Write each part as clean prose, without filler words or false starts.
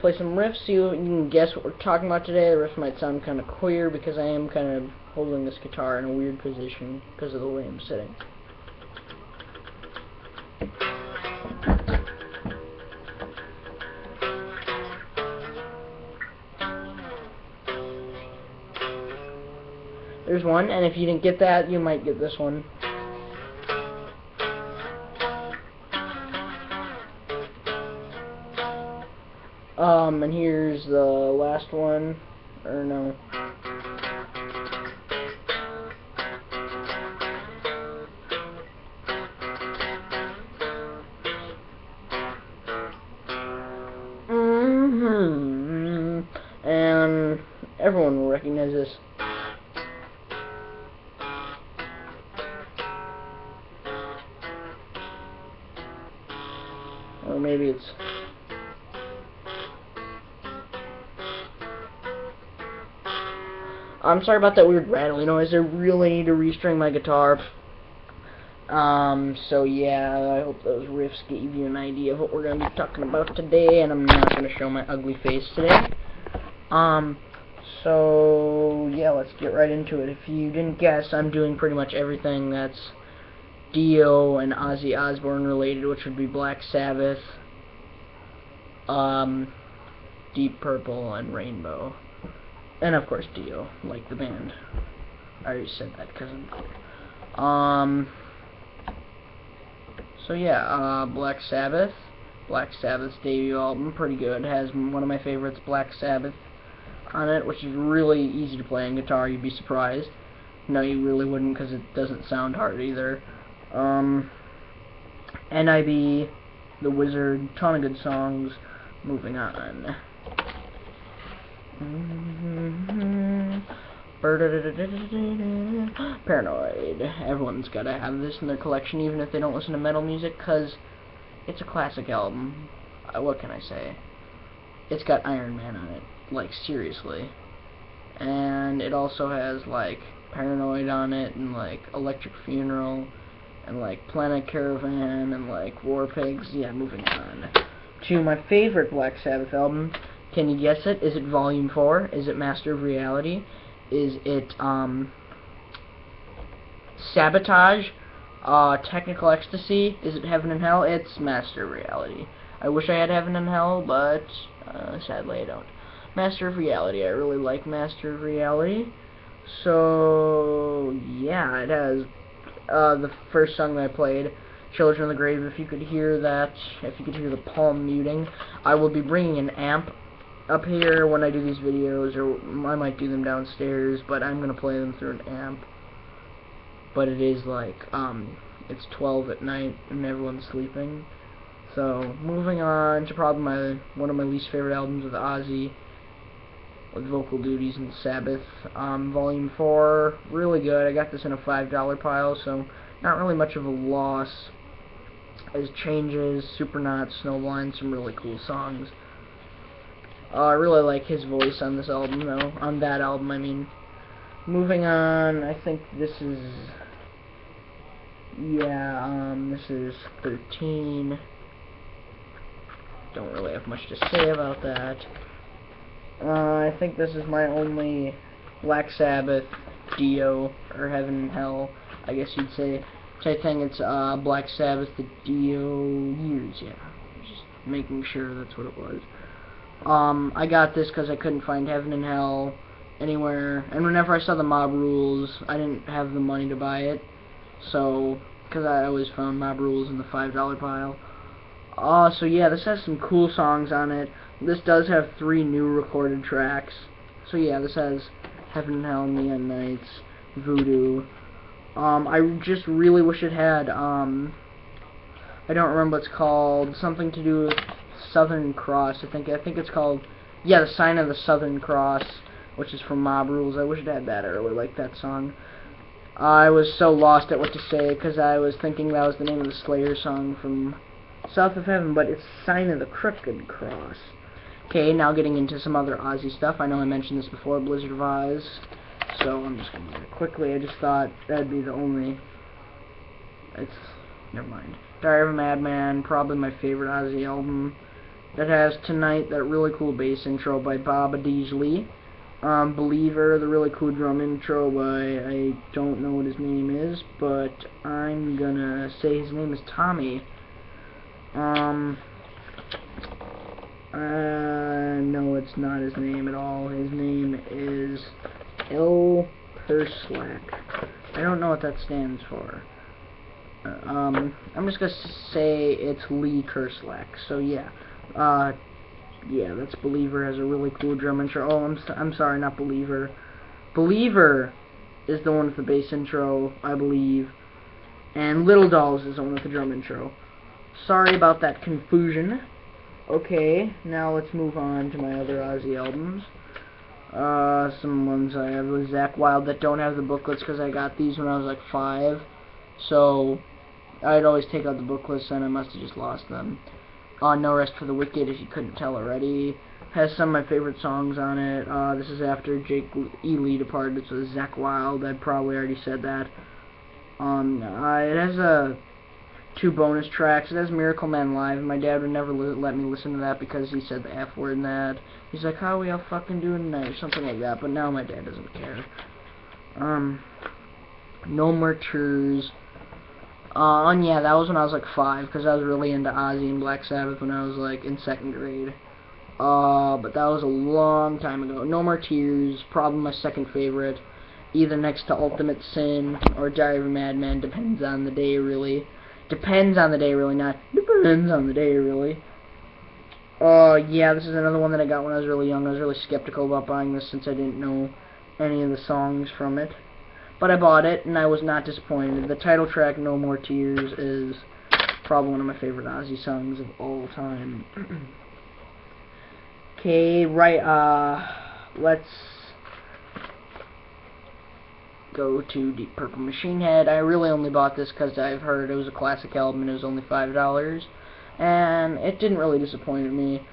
play some riffs, see what you can guess what we're talking about today. The riffs might sound kind of queer because I am kind of holding this guitar in a weird position because of the way I'm sitting. There's one, and if you didn't get that, you might get this one. And here's the last one, or no. And everyone will recognize this. Or maybe it's... I'm sorry about that weird rattling noise. I really need to restring my guitar. So yeah, I hope those riffs gave you an idea of what we're going to be talking about today, and I'm not going to show my ugly face today. So yeah, let's get right into it. If you didn't guess, I'm doing pretty much everything that's Dio and Ozzy Osbourne related, which would be Black Sabbath, Deep Purple, and Rainbow. And of course Dio, like the band. I already said that because I'm cool. So yeah, Black Sabbath. Black Sabbath's debut album, pretty good. It has one of my favorites, Black Sabbath, on it, which is really easy to play on guitar. You'd be surprised. No, you really wouldn't, because it doesn't sound hard either. NIB, The Wizard, ton of good songs. Moving on. Paranoid. Everyone's gotta have this in their collection, even if they don't listen to metal music, because it's a classic album. What can I say? It's got Iron Man on it, like, seriously. And it also has, like, Paranoid on it, and, like, Electric Funeral, and, like, Planet Caravan, and, like, War Pigs. Yeah, moving on to my favorite Black Sabbath album. Can you guess it? Is it Volume 4? Is it Master of Reality? Is it, Sabotage? Technical Ecstasy? Is it Heaven and Hell? It's Master of Reality. I wish I had Heaven and Hell, but, sadly I don't. Master of Reality. I really like Master of Reality. So, yeah, it has, the first song that I played, Children of the Grave. If you could hear that, if you could hear the palm muting, I will be bringing an amp up here when I do these videos, or I might do them downstairs, but I'm going to play them through an amp. But it is like, it's 12 at night and everyone's sleeping. So, moving on to probably one of my least favorite albums with Ozzy, with Vocal Duties and Sabbath. Volume 4, really good. I got this in a $5 pile, so not really much of a loss. As Changes, Supernaut, Snowblind, some really cool songs. I really like his voice on this album, though. On that album, I mean. Moving on, I think this is... yeah, this is 13. Don't really have much to say about that. I think this is my only Black Sabbath, Dio, or Heaven and Hell, I guess you'd say. So I think it's Black Sabbath, the Dio years, yeah. Just making sure that's what it was. I got this because I couldn't find Heaven and Hell anywhere, and whenever I saw the Mob Rules, I didn't have the money to buy it, so, because I always found Mob Rules in the $5 pile. So yeah, this has some cool songs on it. This does have 3 new recorded tracks. So yeah, this has Heaven and Hell, Neon Nights, Voodoo. I just really wish it had, I don't remember what it's called, something to do with Southern Cross. I think it's called, yeah, The Sign of the Southern Cross, which is from Mob Rules. I wish it had that. I really like that song. I was so lost at what to say because I was thinking that was the name of the Slayer song from South of Heaven, but it's Sign of the Crooked Cross. Okay, now getting into some other Ozzy stuff. I know I mentioned this before, Blizzard of Oz, so I'm just going to do it quickly. I just thought that'd be the only... never mind. Diary of a Madman, probably my favorite Ozzy album. It has Tonight, that really cool bass intro by Baba Deasley. Believer, the really cool drum intro by, I don't know what his name is, but I'm gonna say his name is Tommy. No, it's not his name at all. His name is L. Kerslake. I don't know what that stands for. I'm just gonna say it's Lee Kerslake. So yeah, yeah, that's Believer. Has a really cool drum intro. Oh, I'm sorry, not Believer. Believer is the one with the bass intro, I believe, and Little Dolls is the one with the drum intro. Sorry about that confusion. Okay, now let's move on to my other Ozzy albums. Some ones I have with Zakk Wylde that don't have the booklets because I got these when I was like 5. So I'd always take out the booklets and I must have just lost them. No Rest for the Wicked, if you couldn't tell already. Has some of my favorite songs on it. This is after Jake E. Lee departed, so Zakk Wylde. I probably already said that. It has 2 bonus tracks. It has Miracle Man Live, and my dad would never let me listen to that because he said the F word in that. He's like, how are we all fucking doing tonight, or something like that, but now my dad doesn't care. No More Tears. Yeah, that was when I was like 5, because I was really into Ozzy and Black Sabbath when I was like in 2nd grade. But that was a long time ago. No More Tears, probably my 2nd favorite. Either next to Ultimate Sin or Diary of a Madman, depends on the day, really. Depends on the day, really, not depends on the day, really. Yeah, this is another one that I got when I was really young. I was really skeptical about buying this since I didn't know any of the songs from it. But I bought it, and I was not disappointed. The title track, No More Tears, is probably one of my favorite Ozzy songs of all time. Okay, right, let's go to Deep Purple Machine Head. I really only bought this because I've heard it was a classic album and it was only $5, and it didn't really disappoint me.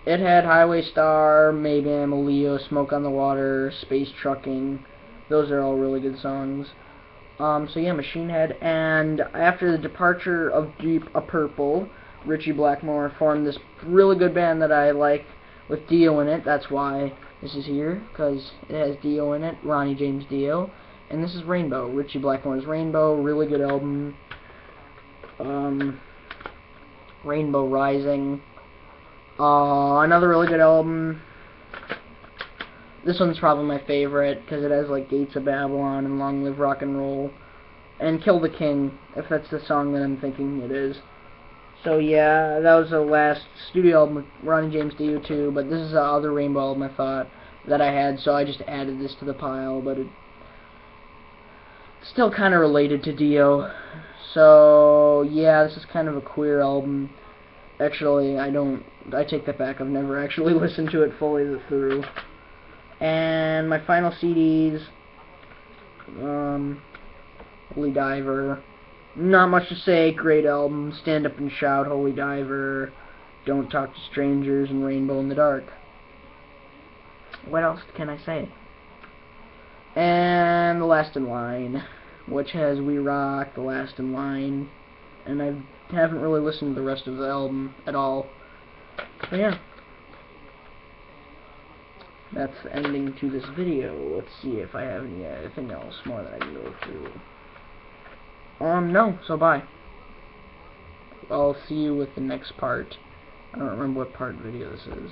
It had Highway Star, Maybe I'm a Leo, Smoke on the Water, Space Trucking. Those are all really good songs. So yeah, Machine Head. And after the departure of Deep Purple, Ritchie Blackmore formed this really good band that I like with Dio in it. That's why this is here, because it has Dio in it, Ronnie James Dio. And this is Rainbow, Ritchie Blackmore's Rainbow, really good album. Rainbow Rising. Another really good album. This one's probably my favorite, because it has like Gates of Babylon and Long Live Rock and Roll. And Kill the King, if that's the song that I'm thinking it is. So yeah, that was the last studio album with Ronnie James Dio too, but this is the other Rainbow album I thought that I had, so I just added this to the pile, but it's still kind of related to Dio. So yeah, this is kind of a queer album. Actually, I take that back, I've never actually listened to it fully through. And my final CDs, Holy Diver. Not much to say, great album. Stand Up and Shout, Holy Diver, Don't Talk to Strangers, and Rainbow in the Dark. What else can I say? And The Last in Line, which has We Rock, The Last in Line, and I haven't really listened to the rest of the album at all. So yeah. That's the ending to this video. Let's see if I have anything else more that I can go through. No, so bye. I'll see you with the next part. I don't remember what part video this is.